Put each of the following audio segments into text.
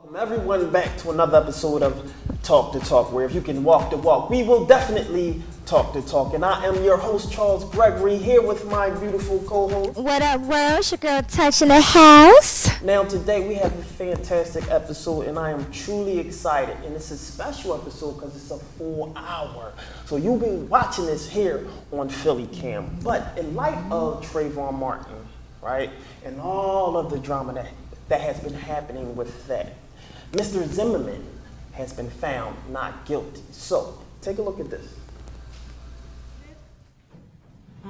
Welcome everyone back to another episode of Talk the Talk, where if you can walk the walk, we will definitely talk the talk. And I am your host, Charles Gregory, here with my beautiful co-host. What up, world? It's your girl Touch in the house. Now today we have a fantastic episode and I am truly excited. And it's a special episode because it's a full hour. So you'll be watching this here on Philly Cam. But in light of Trayvon Martin, right, and all of the drama that has been happening with that, Mr. Zimmerman has been found not guilty. So take a look at this.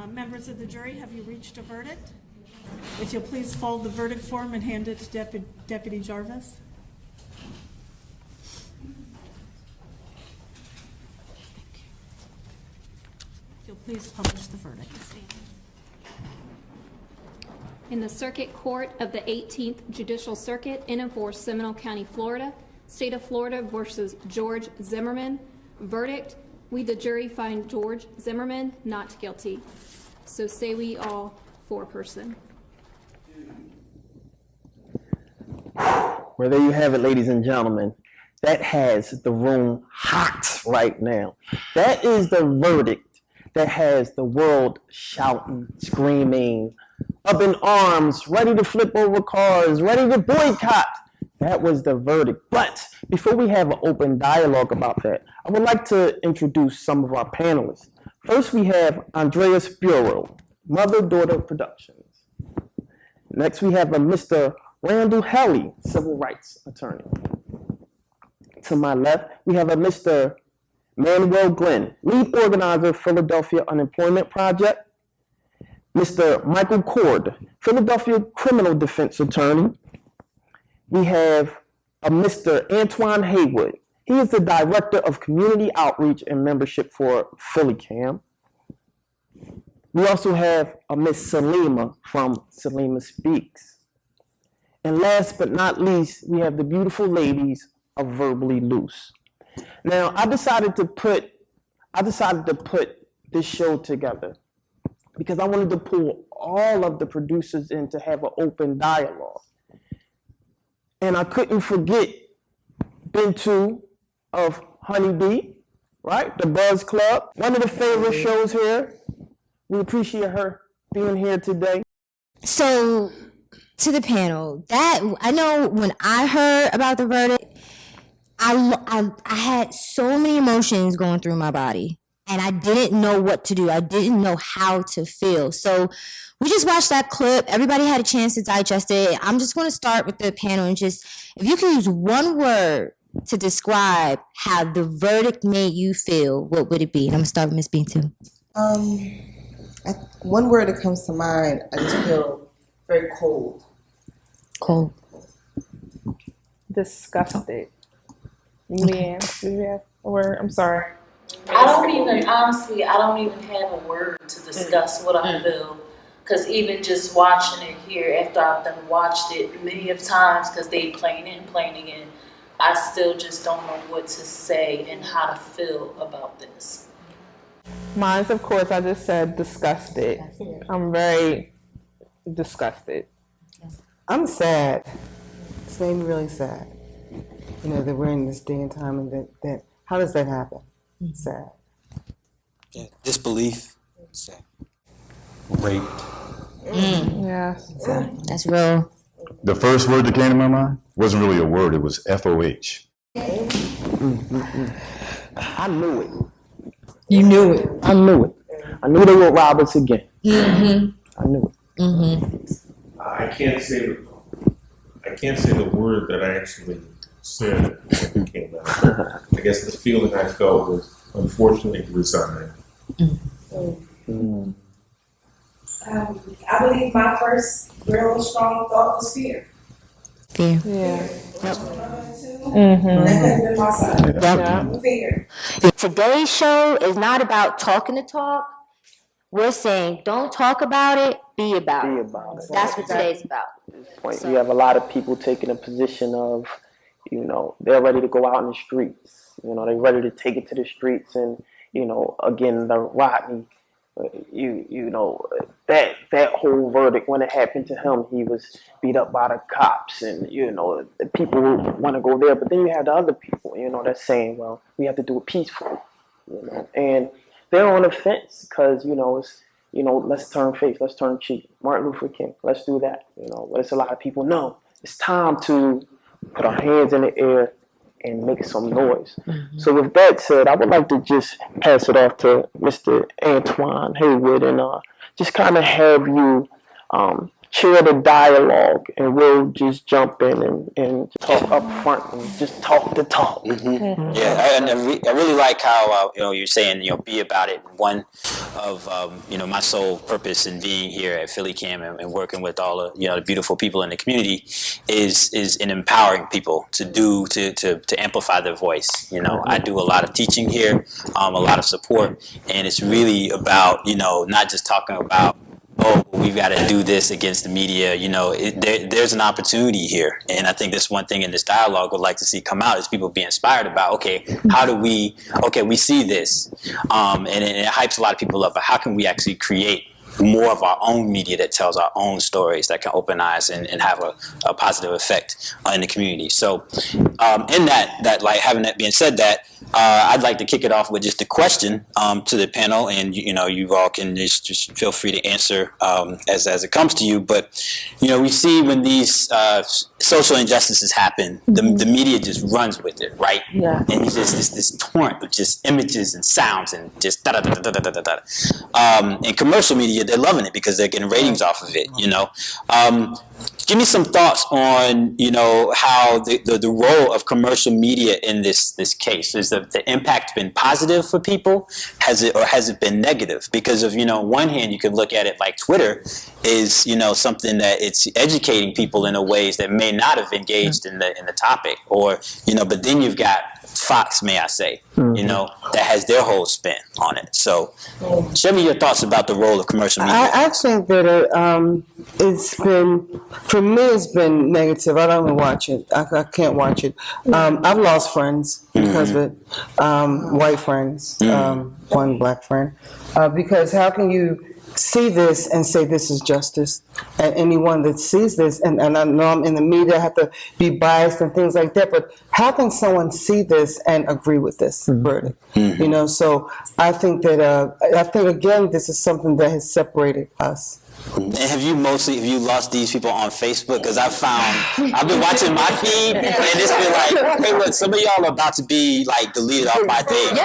Members of the jury, have you reached a verdict? If you'll please fold the verdict form and hand it to Deputy Jarvis. If you'll please publish the verdict. In the Circuit Court of the 18th Judicial Circuit in and for Seminole County, Florida, State of Florida versus George Zimmerman. Verdict: we the jury find George Zimmerman not guilty. So say we all foreperson. Well, there you have it, ladies and gentlemen. That has the room hot right now. That is the verdict that has the world shouting, screaming, up in arms, ready to flip over cars, ready to boycott. That was the verdict. But before we have an open dialogue about that, I would like to introduce some of our panelists. First, we have Andreas Bureau, Mother-Daughter Productions. Next, we have a Mr. Randall Helly, Civil Rights Attorney. To my left, we have a Mr. Manwell Glenn, Lead Organizer, Philadelphia Unemployment Project. Mr. Michael Coard, Philadelphia Criminal Defense Attorney. We have a Mr. Antoine Haywood. He is the Director of Community Outreach and Membership for Philly Cam. We also have a Miss Salima from Salima Speaks. And last but not least, we have the beautiful ladies of Verbally Loose. Now, I decided to put this show together because I wanted to pull all of the producers in to have an open dialogue. And I couldn't forget Bintu of Honeyb, right? The Buzz Club, one of the favorite shows here. We appreciate her being here today. So, to the panel, that I know when I heard about the verdict, I had so many emotions going through my body. And I didn't know what to do. I didn't know how to feel. So we just watched that clip. Everybody had a chance to digest it. I'm just going to start with the panel and just, if you can use one word to describe how the verdict made you feel, what would it be? And I'm going to start with Ms. Bintu. One word that comes to mind, I just feel very cold. Cold. Disgusted. Leanne, do you have a word? I'm sorry. I don't even have a word to discuss what I feel. Because even just watching it here, after I've done watched it many of times, because they playing it and playing it again, I still just don't know what to say and how to feel about this. Mine's, of course, I just said disgusted. I'm very disgusted. I'm sad. It's made me really sad. You know, that we're in this day and time, and that how does that happen? Sad. Yeah, disbelief. Sad. Raped. Yeah. That's real. The first word that came to my mind wasn't really a word, it was FOH. I knew it. You knew it. I knew it. I knew they would rob us again. Mm-hmm. I knew it. Mm-hmm. I can't say the word that I actually said when it came out. I guess the feeling I felt was unfortunately resigned. I believe my first real strong thought was fear. Fear. Yeah. That could have been my side. Yep. Fear. Today's show is not about talking the talk. We're saying don't talk about it, be about it. That's what today's about. Point. You have a lot of people taking a position of, you know, they're ready to go out in the streets. You know, they're ready to take it to the streets and, you know, again, the Rodney You know, that whole verdict, when it happened to him, he was beat up by the cops, and you know, the people want to go there, but then you have the other people, you know, that's saying, well, we have to do it peacefully, you know, and they're on the fence because, you know, it's, you know, let's turn face, let's turn cheek. Martin Luther King, let's do that, you know, but it's a lot of people, no, it's time to put our hands in the air and make some noise. So with that said, I would like to just pass it off to Mr. Antoine Haywood and just kind of have you share the dialogue, and we'll just jump in and talk up front and just talk the talk. Yeah, I really like how you know, you're saying, you know, be about it. One of you know, my sole purpose in being here at Philly Cam and working with all of, you know, the beautiful people in the community is in empowering people to amplify their voice. You know, I do a lot of teaching here, a lot of support, and it's really about, you know, not just talking about, oh, we've got to do this against the media. You know, there's an opportunity here. And I think that's one thing in this dialogue would like to see come out is people be inspired about, okay, we see this. And it hypes a lot of people up, but how can we actually create more of our own media that tells our own stories that can open eyes and have a positive effect in the community. So in that light, having that being said, that I'd like to kick it off with just a question to the panel, and you know, you all can just feel free to answer as it comes to you. But you know, we see when these social injustices happen, the media just runs with it, right? Yeah. And it's just this torrent of just images and sounds and just da da da da da da da da. And commercial media, they're loving it because they're getting ratings off of it. You know. Give me some thoughts on, you know, how the role of commercial media in this case. Is the impact been positive for people? Has it been negative? Because of, you know, on one hand, you could look at it like Twitter is, you know, something that it's educating people in a ways that may not have engaged in the topic, or, you know, but then you've got Fox, may I say, you know, that has their whole spin on it. So share me your thoughts about the role of commercial media. I think that it's been, for me, it's been negative. I don't even watch it. I can't watch it. I've lost friends because of it, white friends, one black friend, because how can you see this and say this is justice? And anyone that sees this, and I know I'm in the media, I have to be biased and things like that, but how can someone see this and agree with this verdict? You know, so I think that, again, this is something that has separated us. And have you lost these people on Facebook? Because I've been watching my feed, and it's been like, hey, look, some of y'all are about to be like deleted off my thing.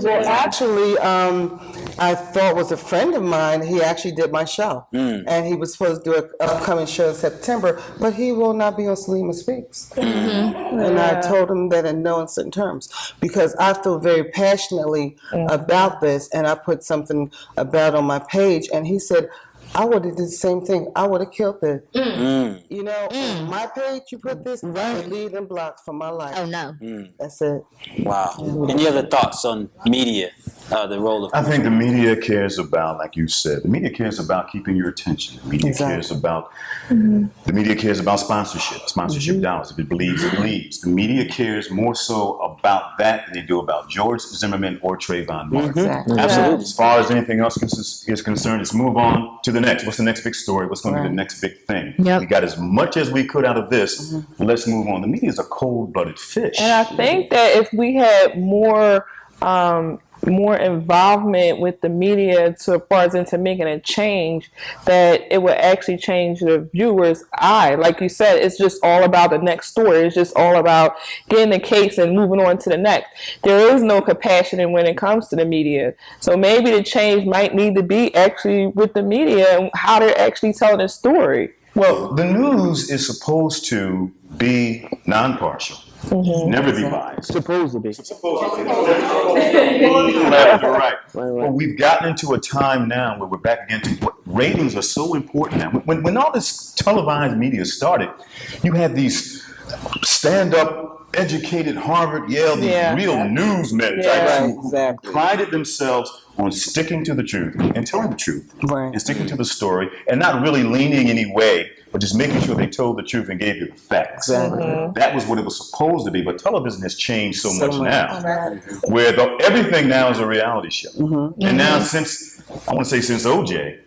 Well, actually, I thought was a friend of mine. He actually did my show, and he was supposed to do an upcoming show in September, but he will not be on Salima Speaks. And I told him that in no uncertain terms, because I feel very passionately about this, and I put something about on my page, and he said, I would have did the same thing. I would have killed it. You know, on my page, you put this, delete and blocked from my life. Oh, no. That's it. Wow. Any other thoughts on media, the role of... I think the media cares about, like you said, the media cares about keeping your attention. The media cares about, the media cares about sponsorship dollars. If it bleeds, it bleeds. The media cares more so about that than they do about George Zimmerman or Trayvon Martin. Exactly. Absolutely. As far as anything else is concerned, let's move on to the next. What's the next big story? What's going to be the next big thing? Yep. We got as much as we could out of this. Let's move on. The media is a cold-blooded fish. And I think that if we had more involvement with the media as far as into making a change, that it would actually change the viewer's eye. Like you said, it's just all about the next story. It's just all about getting the case and moving on to the next. There is no compassion when it comes to the media. So maybe the change might need to be actually with the media and how they're actually telling the story. Well, the news is supposed to be non-partial. Never be biased. Supposed to be. Right. But we've gotten into a time now where we're back again to what ratings are so important now. When all this televised media started, you had these stand-up educated Harvard, Yale, these real newsmen types who prided themselves on sticking to the truth and telling the truth and sticking to the story and not really leaning any way, but just making sure they told the truth and gave you the facts. That was what it was supposed to be, but television has changed so much now, where everything now is a reality show. And now since OJ,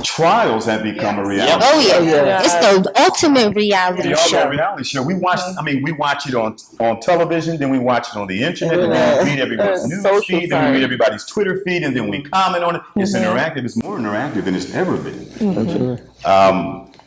trials have become a reality show. It's the ultimate reality show. Reality show. We watch. I mean, we watch it on television, then we watch it on the internet, and then we read everybody's news feed, then we read everybody's Twitter feed, and then we comment on it. It's interactive. It's more interactive than it's ever been.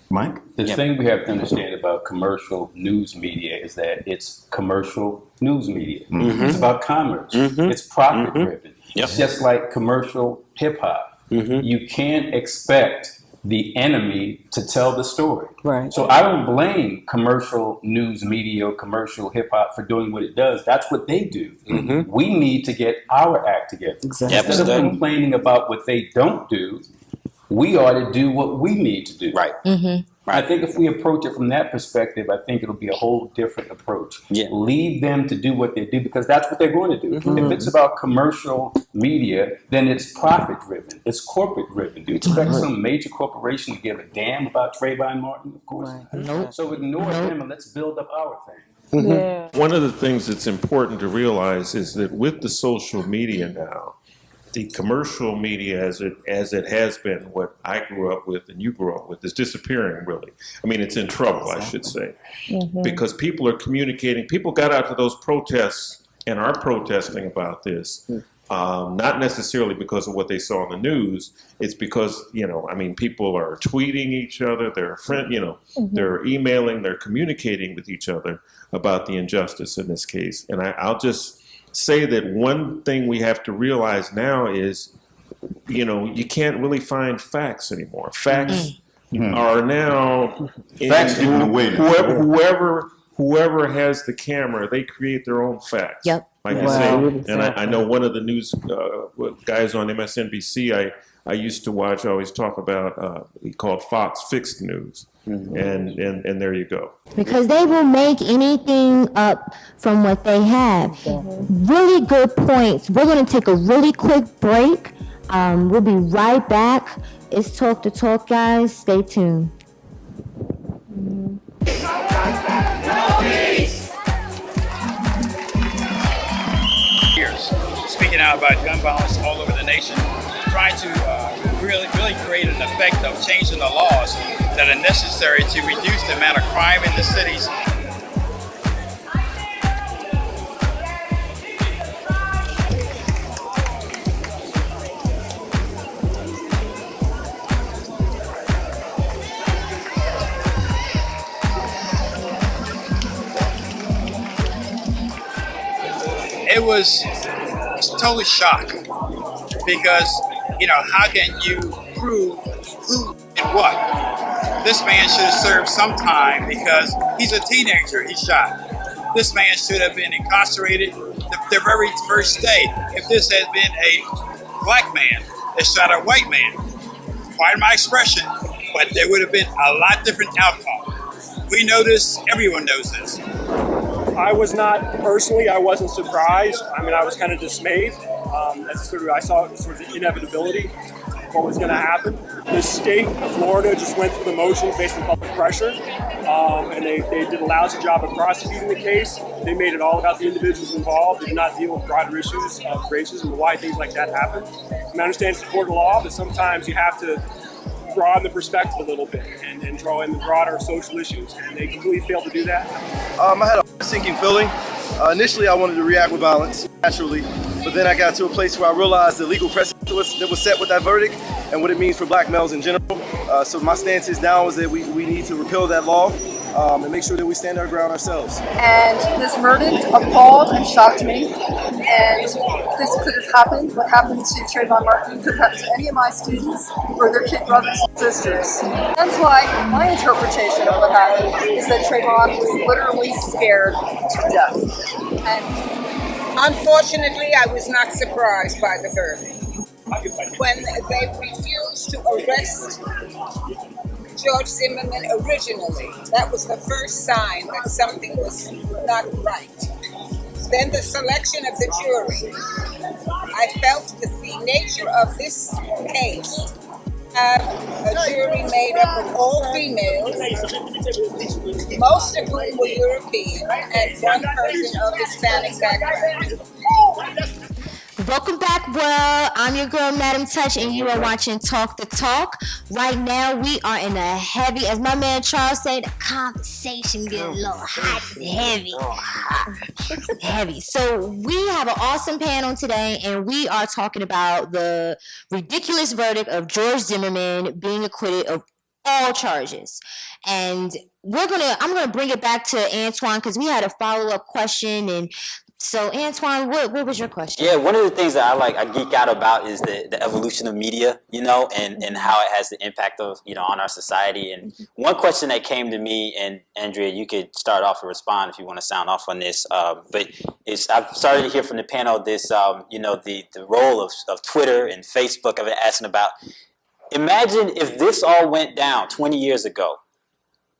Mike? The thing we have to understand about commercial news media is that it's commercial news media. It's about commerce. It's profit driven. It's just like commercial hip hop. You can't expect the enemy to tell the story. So I don't blame commercial news media or commercial hip hop for doing what it does. That's what they do. We need to get our act together. Instead of complaining about what they don't do, we ought to do what we need to do. I think if we approach it from that perspective, I think it'll be a whole different approach. Leave them to do what they do, because that's what they're going to do. If it's about commercial media, then it's profit driven. It's corporate driven. Do you expect some major corporation to give a damn about Trayvon Martin? Of course not. So ignore them and let's build up our thing. One of the things that's important to realize is that with the social media now, the commercial media, as it has been, what I grew up with and you grew up with, is disappearing, really. I mean, it's in trouble, I should say, because people are communicating. People got out to those protests and are protesting about this, not necessarily because of what they saw on the news. It's because, people are tweeting each other, they're emailing, they're communicating with each other about the injustice in this case. And I'll just say that one thing we have to realize now is, you can't really find facts anymore. Facts are now whoever has the camera, they create their own facts. Like I say, and I know one of the news guys on MSNBC I used to watch always talk about, he called Fox Fixed News. And there you go. Because they will make anything up from what they have. Really good points. We're going to take a really quick break. We'll be right back. It's Talk the Talk, guys. Stay tuned. Speaking out about gun violence all over the nation, trying to really create an effect of changing the laws that are necessary to reduce the amount of crime in the cities. It was totally shocked because, how can you prove who and what? This man should have served some time because he's a teenager, he shot. This man should have been incarcerated the very first day. If this had been a black man that shot a white man, pardon my expression, but there would have been a lot different outcome. We know this, everyone knows this. I wasn't surprised. I was kind of dismayed. I saw sort of the inevitability of what was going to happen. The state of Florida just went through the motions based on public pressure, and they did a lousy job of prosecuting the case. They made it all about the individuals involved. They did not deal with broader issues of racism and why things like that happen. I understand it's a court of law, but sometimes you have to broaden the perspective a little bit and draw in the broader social issues, and they completely failed to do that. I had a sinking feeling. Initially, I wanted to react with violence, naturally, but then I got to a place where I realized the legal precedent that was set with that verdict and what it means for black males in general. So my stance is now is that we need to repeal that law and make sure that we stand our ground ourselves. And this verdict appalled and shocked me. And this could have happened. What happened to Trayvon Martin could happen to any of my students or their kid brothers and sisters. That's why my interpretation of what happened is that Trayvon was literally scared to death. And unfortunately, I was not surprised by the verdict. When they refused to arrest George Zimmerman originally. That was the first sign that something was not right. Then the selection of the jury. I felt with the nature of this case, have a jury made up of all females, most of whom were European, and one person of Hispanic background. Welcome back, world. I'm your girl, Madim Touch, and you are watching Talk the Talk. Right now, we are in a heavy, as my man Charles said, the conversation get a little hot and heavy. So we have an awesome panel today, and we are talking about the ridiculous verdict of George Zimmerman being acquitted of all charges. And I'm gonna bring it back to Antoine because we had a follow-up question. And so, Antoine, what was your question? Yeah, one of the things that I geek out about is the evolution of media, and how it has the impact of, on our society. And one question that came to me, and Andrea, you could start off and respond if you want to sound off on this, but I've started to hear from the panel this, the role of Twitter and Facebook. I've been asking about, imagine if this all went down 20 years ago.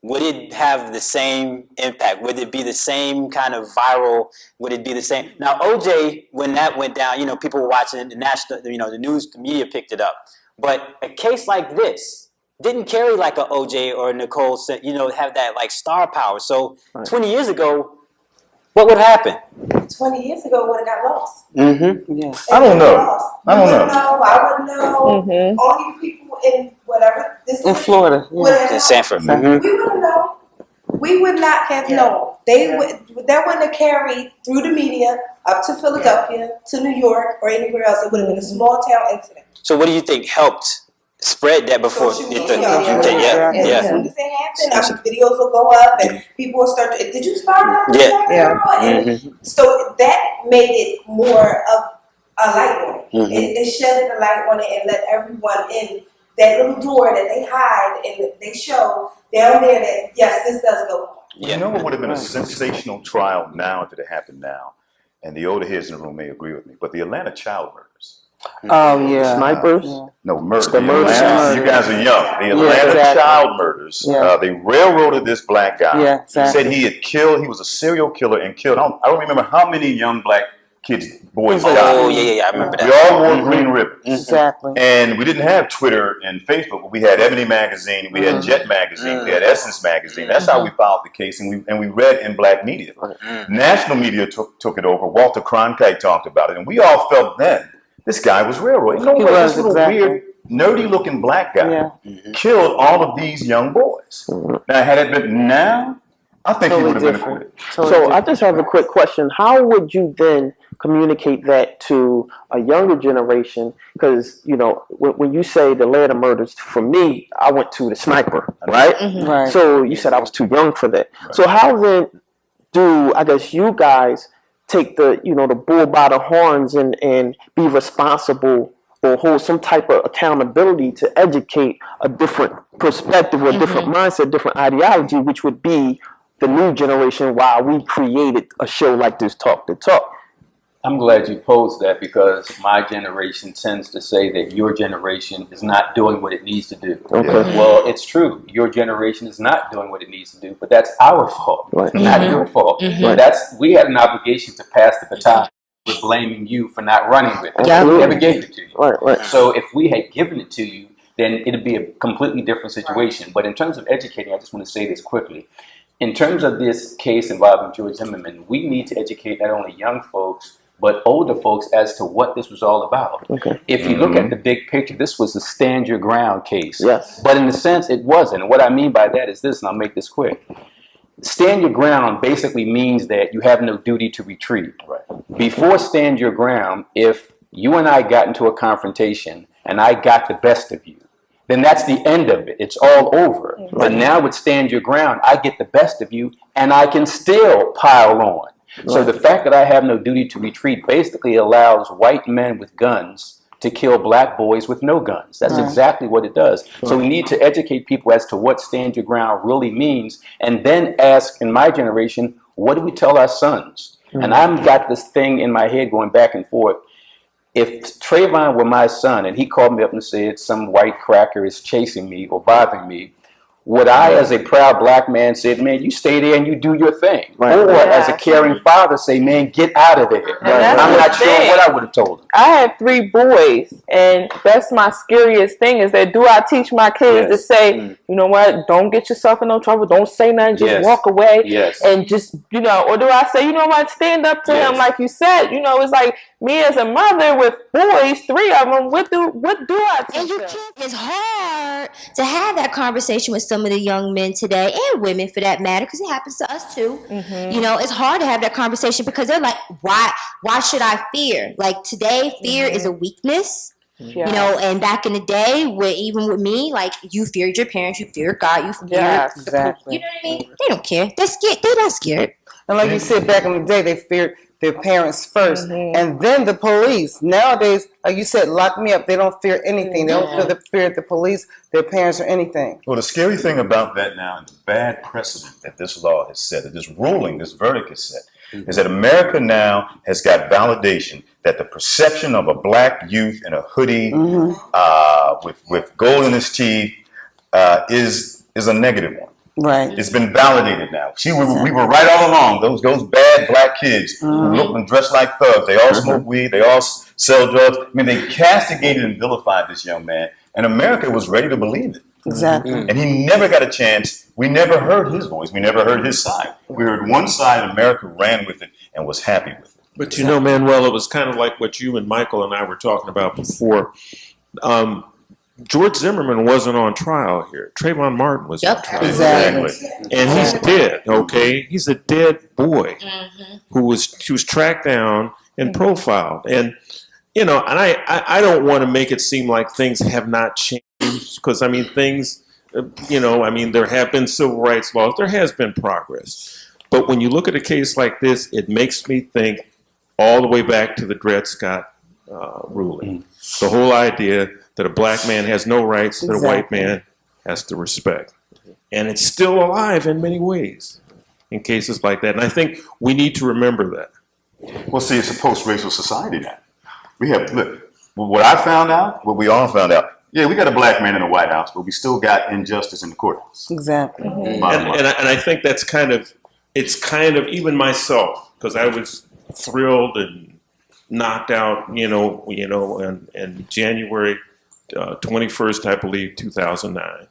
Would it have the same impact? Would it be the same kind of viral? Would it be the same? Now, OJ, when that went down, people were watching it, the national, the news, the media picked it up. But a case like this didn't carry like a OJ or Nicole, have that like star power. So 20 years ago, what would happen? 20 years ago, it would have got lost. Mm-hmm. Yeah. I don't know. I don't know. I wouldn't know. Only the people in whatever this In Florida. In Sanford. Mm-hmm. We wouldn't know. We would not have known. That wouldn't have carried through the media up to Philadelphia, to New York, or anywhere else. It would have been a small town incident. So what do you think helped spread that before? As soon Yeah. as it happened, videos will go up and people will start to, did you spot that? So that made it more of a light on it. It shed the light on it and let everyone in that little door that they hide and they show down there that, yes, this does go on. You know what would have been a sensational trial now if it had happened now? And the older heads in the room may agree with me, but the Atlanta child murders. Oh, yeah. Snipers? No, murder. The murder. You guys are young. The Atlanta child murders. They railroaded this black guy. Yeah, exactly. Said he was a serial killer and killed, I don't remember how many young black kids, boys died. Oh, yeah, I remember that. We all wore green ribbons. Exactly. And we didn't have Twitter and Facebook, but we had Ebony Magazine, we had Jet Magazine, we had Essence Magazine. That's how we followed the case, and we read in black media. National media took it over. Walter Cronkite talked about it, and we all felt then, this guy was railroaded. No way this little weird, nerdy-looking black guy killed all of these young boys. Now, had it been now, I think he would have been acquitted. So I just have a quick question. How would you then communicate that to a younger generation? Because, when you say the Atlanta murders, for me, I went to the sniper, right? Right. So you said I was too young for that. Right. So how then do, I guess, you guys take the, the bull by the horns and be responsible or hold some type of accountability to educate a different perspective or a different mindset, different ideology, which would be the new generation, while we created a show like this, Talk the Talk? I'm glad you posed that, because my generation tends to say that your generation is not doing what it needs to do. Okay. Well, it's true. Your generation is not doing what it needs to do, but that's our fault, not your fault. We had an obligation to pass the baton. We're blaming you for not running with it. We never gave it to you. So if we had given it to you, then it'd be a completely different situation. But in terms of educating, I just want to say this quickly. In terms of this case involving George Zimmerman, we need to educate not only young folks, but older folks as to what this was all about. If you look at the big picture, this was a stand your ground case. Yes. But in a sense, it wasn't. And what I mean by that is this, and I'll make this quick. Stand your ground basically means that you have no duty to retreat. Before stand your ground, if you and I got into a confrontation and I got the best of you, then that's the end of it. It's all over. But now with stand your ground, I get the best of you and I can still pile on. So the fact that I have no duty to retreat basically allows white men with guns to kill black boys with no guns. That's exactly what it does. So we need to educate people as to what stand your ground really means, and then ask, in my generation, what do we tell our sons? And I've got this thing in my head going back and forth. If Trayvon were my son and he called me up and said some white cracker is chasing me or bothering me, would I, as a proud black man, say, man, you stay there and you do your thing? Right. Or as a caring father, say, man, get out of there. that's I'm the not sure thing. what I would have told him. I have 3 boys, and that's my scariest thing is that do I teach my kids to say, you know what, don't get yourself in no trouble, don't say nothing, just walk away, and just, you know, or do I say, you know what, stand up to him like you said, you know, it's like me as a mother with boys, 3 of them, what do I teach them? It's hard to have that conversation with some of the young men today, and women for that matter, because it happens to us too. You know, it's hard to have that conversation because they're like, why should I fear? Like today, fear is a weakness. You know, and back in the day, even with me, like you feared your parents, you feared God, you feared exactly. You know what I mean? They don't care. They're scared. They're not scared. And like you said, back in the day, they feared their parents first, and then the police. Nowadays, like you said, lock me up. They don't fear anything. They don't fear the police, their parents, or anything. Well, the scary thing about that now, and the bad precedent that this law has set, that this ruling, this verdict has set, is that America now has got validation that the perception of a black youth in a hoodie with gold in his teeth is a negative one. Right. It's been validated now. See, we were right all along. Those bad black kids who look and dress like thugs. They all smoke weed. They all sell drugs. I mean, they castigated and vilified this young man, and America was ready to believe it. Exactly. And he never got a chance. We never heard his voice. We never heard his side. We heard one side, and America ran with it and was happy with it. But you know, Manwell, it was kind of like what you and Michael and I were talking about before. George Zimmerman wasn't on trial here. Trayvon Martin was on trial. Exactly. And he's dead, okay? He's a dead boy who was tracked down and profiled. And, you know, and I don't want to make it seem like things have not changed because, I mean, things, you know, I mean, there have been civil rights laws. There has been progress. But when you look at a case like this, it makes me think all the way back to the Dred Scott ruling. The whole idea that a black man has no rights that a white man has to respect. And it's still alive in many ways in cases like that. And I think we need to remember that. Well, see, it's a post-racial society now. We have, look, what I found out, what we all found out, yeah, we got a black man in the White House, but we still got injustice in the courthouse. Exactly. And I think that's it's kind of, even myself, because I was thrilled and knocked out, you know, in January 21st, I believe, 2009.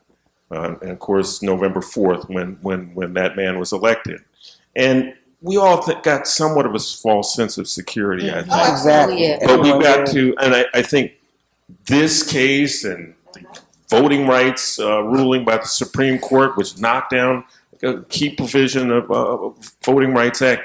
And of course, November 4th, when that man was elected. And we all got somewhat of a false sense of security, I think. Exactly. But we got to, and I think this case and the voting rights ruling by the Supreme Court, which knocked down a key provision of Voting Rights Act,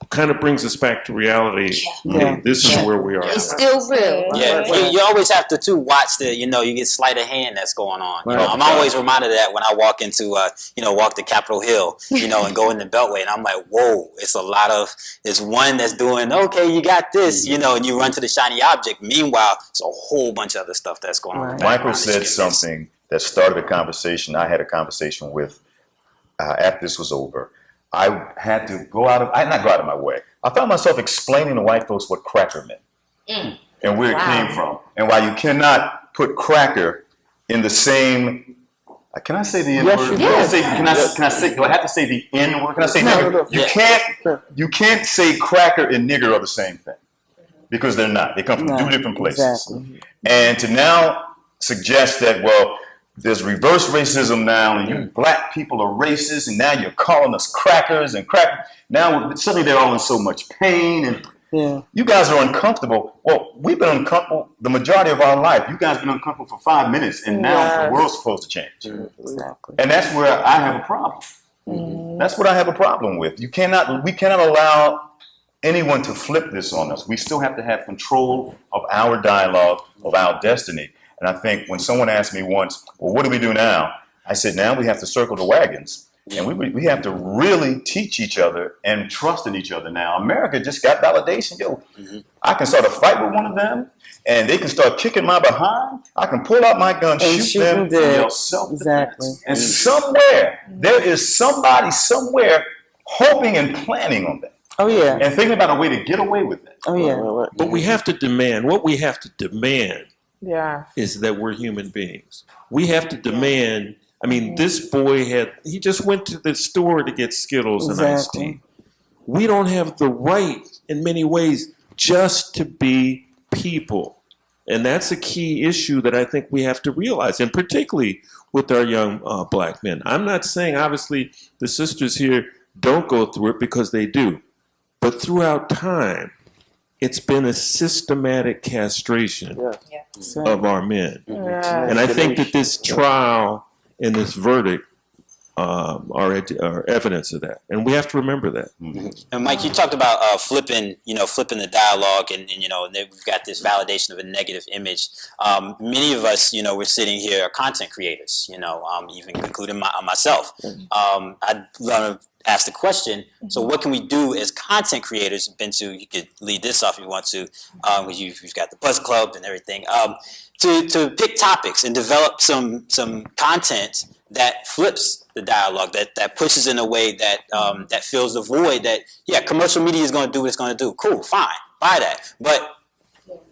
kind of brings us back to reality. Yeah. This is where we are. It's still real. Yeah, you always have to too watch the, you get sleight of hand that's going on. You know, I'm always reminded of that when I walk into, walk to Capitol Hill, and go in the Beltway, and I'm like, whoa, it's one that's doing, okay, you got this, and you run to the shiny object. Meanwhile, it's a whole bunch of other stuff that's going on. Michael said something that started a conversation. I had a conversation with after this was over. I had to I did not go out of my way. I found myself explaining to white folks what cracker meant and where it came from and why you cannot put cracker in the same. Can I say the N word? Can I say? Do I have to say the N word? Can I say nigger? You can't say cracker and nigger are the same thing because they're not. They come from two different places. Exactly. And to now suggest that, well, there's reverse racism now, and you black people are racist, and now you're calling us crackers and crack. Now suddenly they're all in so much pain, and you guys are uncomfortable. Well, we've been uncomfortable the majority of our life. You guys have been uncomfortable for 5 minutes, and now the world's supposed to change. Exactly. And that's where I have a problem. That's what I have a problem with. We cannot allow anyone to flip this on us. We still have to have control of our dialogue, of our destiny. And I think when someone asked me once, well, what do we do now? I said, now we have to circle the wagons. And we have to really teach each other and trust in each other now. America just got validation. I can start a fight with one of them, and they can start kicking my behind. I can pull out my gun, shoot them, and yell self-defense. Exactly. And somewhere, there is somebody somewhere hoping and planning on that. Oh, yeah. And thinking about a way to get away with it. Oh, yeah. But we have to demand, what we have to demand is that we're human beings. We have to demand I mean, this boy he just went to the store to get Skittles and iced tea. We don't have the right, in many ways, just to be people. And that's a key issue that I think we have to realize, and particularly with our young black men. I'm not saying, obviously, the sisters here don't go through it, because they do. But throughout time, it's been a systematic castration of our men. And I think that this trial and this verdict are evidence of that, and we have to remember that. And Mike, you talked about flipping the dialogue, and we've got this validation of a negative image. Many of us, we're sitting here are content creators, even including myself. I'd love to ask the question, so what can we do as content creators? Bintu, you could lead this off if you want to, because you've got the Buzz Club and everything, to pick topics and develop some content that flips the dialogue, that pushes in a way that that fills the void that, commercial media is going to do what it's going to do. Cool, fine, buy that. But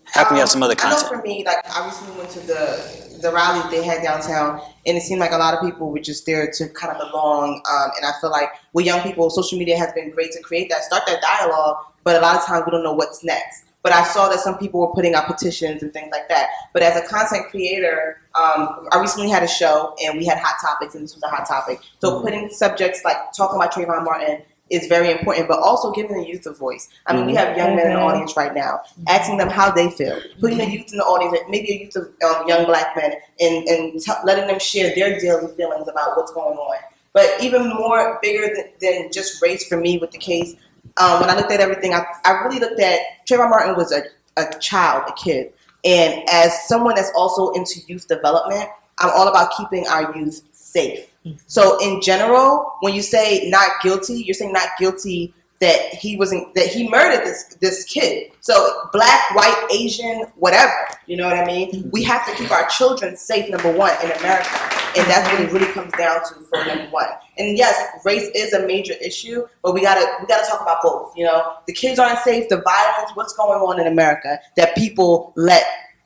how can we have some other content? I know for me, like, I recently went to the rally they had downtown, and it seemed like a lot of people were just there to kind of belong. And I feel like with young people, social media has been great to start that dialogue, but a lot of times we don't know what's next. But I saw that some people were putting out petitions and things like that. But as a content creator, I recently had a show, and we had hot topics, and this was a hot topic. So putting subjects like talking about Trayvon Martin is very important, but also giving the youth a voice. I mean, we have young men in the audience right now, asking them how they feel, putting the youth in the audience, maybe a youth of young black men, and letting them share their daily feelings about what's going on. But even more bigger than just race for me with the case, when I looked at everything, I really looked at Trayvon Martin was a child, a kid. And as someone that's also into youth development, I'm all about keeping our youth safe. So in general, when you say not guilty, you're saying not guilty that he murdered this kid. So black, white, Asian, whatever, you know what I mean? We have to keep our children safe, number one, in America. And that's what it really comes down to for number one. And yes, race is a major issue, but we gotta talk about both. The kids aren't safe, the violence, what's going on in America, that people let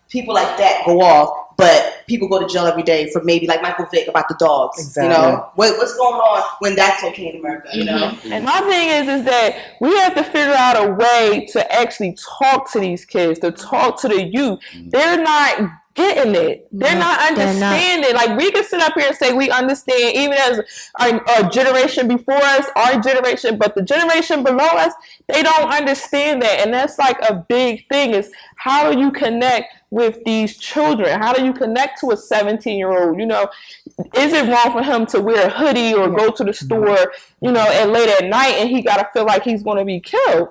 people like that go off, but people go to jail every day for maybe like Michael Vick about the dogs. Exactly. What's going on when that's okay in America? And my thing is that we have to figure out a way to actually talk to these kids, to talk to the youth. They're not getting it. They're not understanding. Like, we can sit up here and say we understand, even as our generation before us, our generation, but the generation below us, they don't understand that. And that's like a big thing, is how do you connect with these children? How do you connect to a 17-year-old? Is it wrong for him to wear a hoodie or go to the store, and late at night, and he got to feel like he's going to be killed?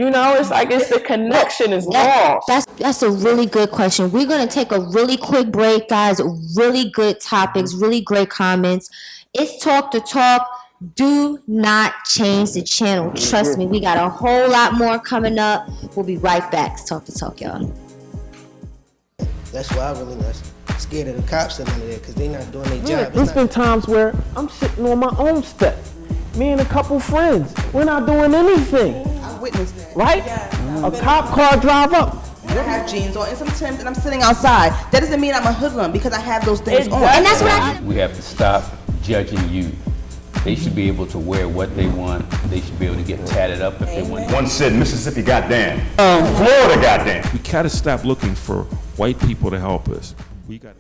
It's like the connection is lost. That's a really good question. We're going to take a really quick break, guys. Really good topics, really great comments. It's Talk the Talk. Do not change the channel. Trust me, we got a whole lot more coming up. We'll be right back. It's Talk the Talk, y'all. That's why I really not scared of the cops and none of that, because they not doing their job. There's been times where I'm sitting on my own step. Me and a couple friends, we're not doing anything. I witnessed that. Right? Yeah. A cop car drive up. I have jeans on and some Timbs, and I'm sitting outside. That doesn't mean I'm a hoodlum because I have those things on. And that's what We have to stop judging youth. They should be able to wear what they want. They should be able to get tatted up if they want. One said Mississippi goddamn. Florida goddamn. We gotta stop looking for white people to help us. We got.